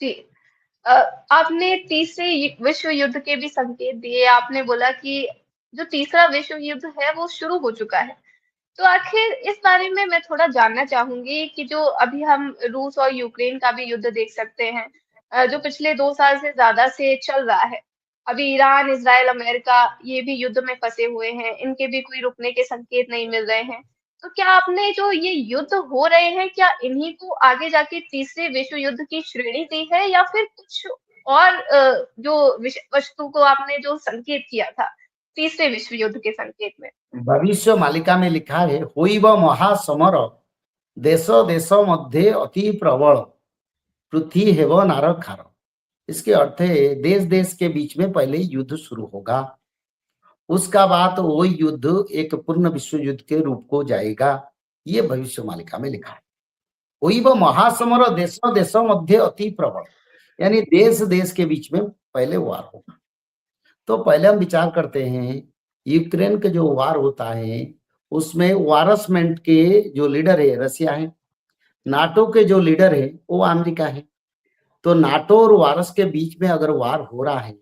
जी। अ, आपने तीसरे विश्व युद्ध के भी संकेत दिए। आपने बोला कि जो तीसरा विश्व युद्ध है वो शुरू हो चुका है। तो आखिर इस बारे में मैं थोड़ा जानना चाहूंगी कि जो अभी हम रूस और यूक्रेन का भी युद्ध देख सकते हैं, जो पिछले 2 साल से ज्यादा से चल रहा है। अभी ईरान, इसराइल, अमेरिका ये भी युद्ध में फंसे हुए हैं। इनके भी कोई रुकने के संकेत नहीं मिल रहे हैं। तो क्या आपने जो ये युद्ध हो रहे हैं, क्या इन्हीं को आगे जाके तीसरे विश्व युद्ध की श्रेणी दी है, या फिर कुछ और जो विषय वस्तु को आपने जो संकेत किया था तीसरे विश्व युद्ध के संकेत में? भविष्य मालिका में लिखा है, होइब महासमर देश देश मध्य अति प्रबल पृथ्वी हेव नार खार। इसके अर्थ है देश देश के बीच में पहले युद्ध शुरू होगा, उसका बाद वो युद्ध एक पूर्ण विश्व युद्ध के रूप को जाएगा। ये भविष्य मालिका में लिखा है। वही वो महासमर देश देश मध्य अति प्रबल, यानी देश देश के बीच में पहले वार होगा। तो पहले हम विचार करते हैं यूक्रेन के जो वार होता है उसमें वारसमेंट के जो लीडर है रसिया है, नाटो के जो लीडर है वो अमेरिका है। तो नाटो और वारस के बीच में अगर वार हो रहा है,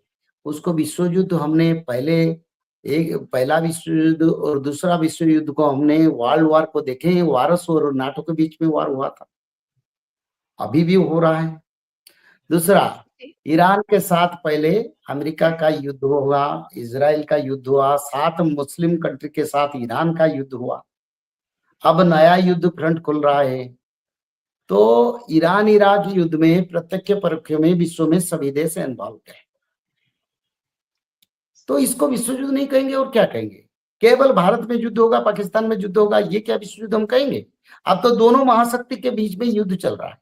उसको विश्व युद्ध हमने पहले एक पहला विश्व युद्ध और दूसरा विश्व युद्ध को हमने वर्ल्ड वार को देखे, वारस और नाटो के बीच में वार हुआ था, अभी भी हो रहा है। दूसरा, ईरान के साथ पहले अमेरिका का युद्ध हुआ, इजराइल का युद्ध हुआ, 7 मुस्लिम कंट्री के साथ ईरान का युद्ध हुआ। अब नया युद्ध फ्रंट खुल रहा है। तो ईरान इराक युद्ध में प्रत्यक्ष परोक्ष में विश्व में सभी देश इन्वॉल्व है। तो इसको विश्व युद्ध नहीं कहेंगे और क्या कहेंगे? केवल भारत में युद्ध होगा, पाकिस्तान में युद्ध होगा, ये क्या विश्व युद्ध हम कहेंगे? अब तो दोनों महाशक्ति के बीच में युद्ध चल रहा है।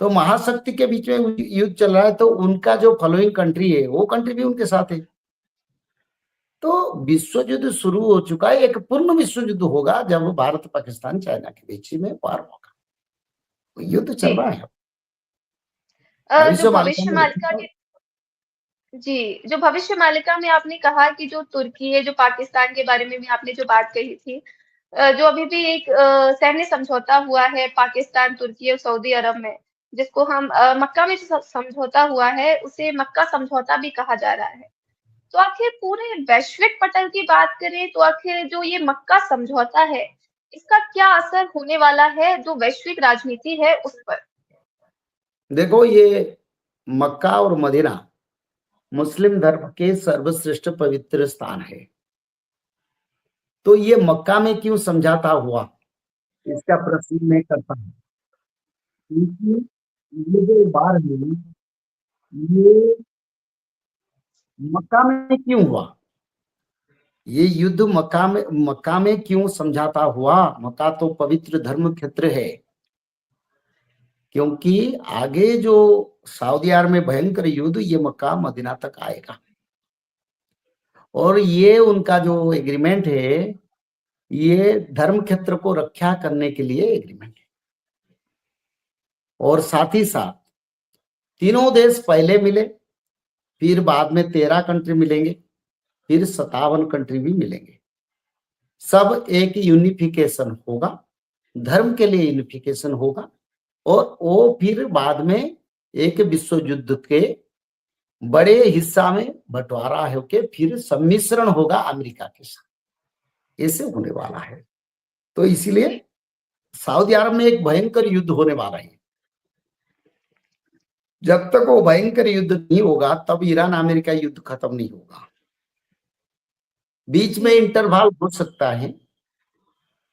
तो महाशक्ति के बीच में युद्ध चल रहा है तो उनका जो फॉलोइंग कंट्री है वो कंट्री भी उनके साथ है। तो विश्व युद्ध शुरू हो चुका है। एक पूर्ण विश्व युद्ध होगा जब भारत, पाकिस्तान, चाइना के बीच में वार होगा। तो युद्ध चल रहा है। जो भविष्य मालिका भविष्य में मालिका लिखा के जी, जो भविष्य मालिका में आपने कहा कि जो तुर्की है, जो पाकिस्तान के बारे में भी आपने जो बात कही थी, जो अभी भी एक सैन्य समझौता हुआ है पाकिस्तान, तुर्की और सऊदी अरब में, जिसको हम मक्का में जो समझौता हुआ है, उसे मक्का समझौता भी कहा जा रहा है। तो आखिर पूरे वैश्विक पटल की बात करें तो आखिर जो ये मक्का समझौता है, इसका क्या असर होने वाला है जो वैश्विक राजनीति है उस पर? देखो, ये मक्का और मदीना मुस्लिम धर्म के सर्वश्रेष्ठ पवित्र स्थान है। तो ये मक्का में क्यों समझौता हुआ, इसका प्रश्न मैं करता हूँ। क्योंकि ये जो वार है ये मक्का में क्यों हुआ? ये युद्ध मक्का में क्यों समझौता हुआ? मक्का तो पवित्र धर्म क्षेत्र है। क्योंकि आगे जो सऊदी अरब में भयंकर युद्ध ये मक्का मदीना तक आएगा, और ये उनका जो एग्रीमेंट है ये धर्म क्षेत्र को रक्षा करने के लिए एग्रीमेंट है। और साथ ही साथ तीनों देश पहले मिले, फिर बाद में 13 कंट्री मिलेंगे, फिर 57 कंट्री भी मिलेंगे। सब एक यूनिफिकेशन होगा, धर्म के लिए यूनिफिकेशन होगा, और वो फिर बाद में एक विश्व युद्ध के बड़े हिस्सा में बंटवारा होके फिर सम्मिश्रण होगा अमेरिका के साथ। ऐसे होने वाला है। तो इसलिए सऊदी अरब में एक भयंकर युद्ध होने वाला है। जब तक वो भयंकर युद्ध नहीं होगा तब ईरान अमेरिका युद्ध खत्म नहीं होगा। बीच में इंटरवल हो सकता है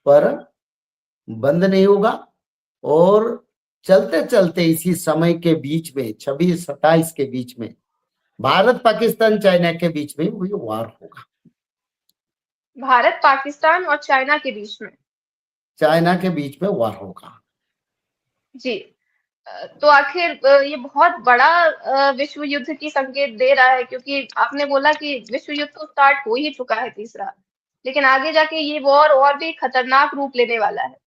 पर बंद नहीं होगा। और चलते चलते इसी समय के बीच में 26-27 के बीच में भारत, पाकिस्तान, चाइना के बीच में वही वार होगा। भारत, पाकिस्तान और चाइना के बीच में? चाइना के बीच में वार होगा। जी। तो आखिर ये बहुत बड़ा विश्व युद्ध की संकेत दे रहा है, क्योंकि आपने बोला कि विश्व युद्ध तो स्टार्ट हो ही चुका है तीसरा, लेकिन आगे जाके ये वॉर और भी खतरनाक रूप लेने वाला है।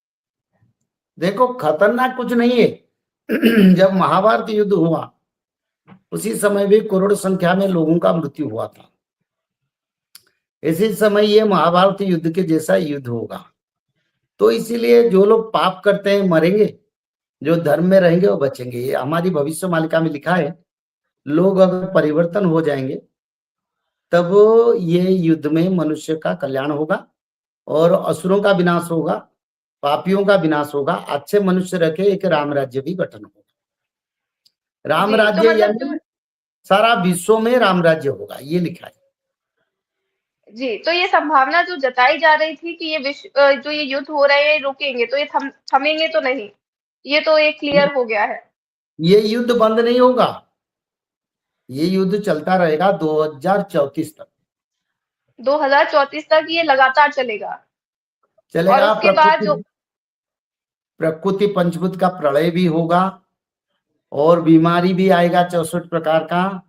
देखो, खतरनाक कुछ नहीं है। जब महाभारत युद्ध हुआ उसी समय भी करोड़ संख्या में लोगों का मृत्यु हुआ था। इसी समय ये महाभारत युद्ध के जैसा युद्ध होगा। तो इसीलिए जो लोग पाप करते हैं मरेंगे, जो धर्म में रहेंगे वो बचेंगे। ये हमारी भविष्य मालिका में लिखा है, लोग अगर परिवर्तन हो जाएंगे तब ये युद्ध में मनुष्य का कल्याण होगा और असुरों का विनाश होगा, पापियों का विनाश होगा, अच्छे मनुष्य रह के एक राम राज्य भी गठन होगा। राम जी, तो राज्य मतलब जो यानी सारा विश्व में राम राज्य होगा, ये लिखा है। जी, तो ये संभावना जो जताई जा रही थी कि ये जो ये युद्ध हो रहे हैं रुकेंगे, तो ये थमेंगे तो नहीं। ये तो एक क्लियर हो गया है। ये युद्ध बंद नहीं होगा, ये युद्ध चलता रहेगा 2034 तक 2034 तक ये लगातार चलेगा। और चलेगा। उसके बाद प्रकृति जो प्रकृति पंचभूत का प्रलय भी होगा और बीमारी भी आएगा 64 प्रकार का,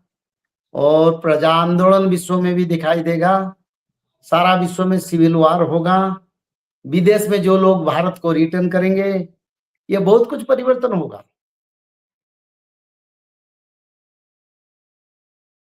और प्रजा आंदोलन विश्व में भी दिखाई देगा। सारा विश्व में सिविल वार होगा। विदेश में जो लोग भारत को रिटर्न करेंगे, ये बहुत कुछ परिवर्तन होगा।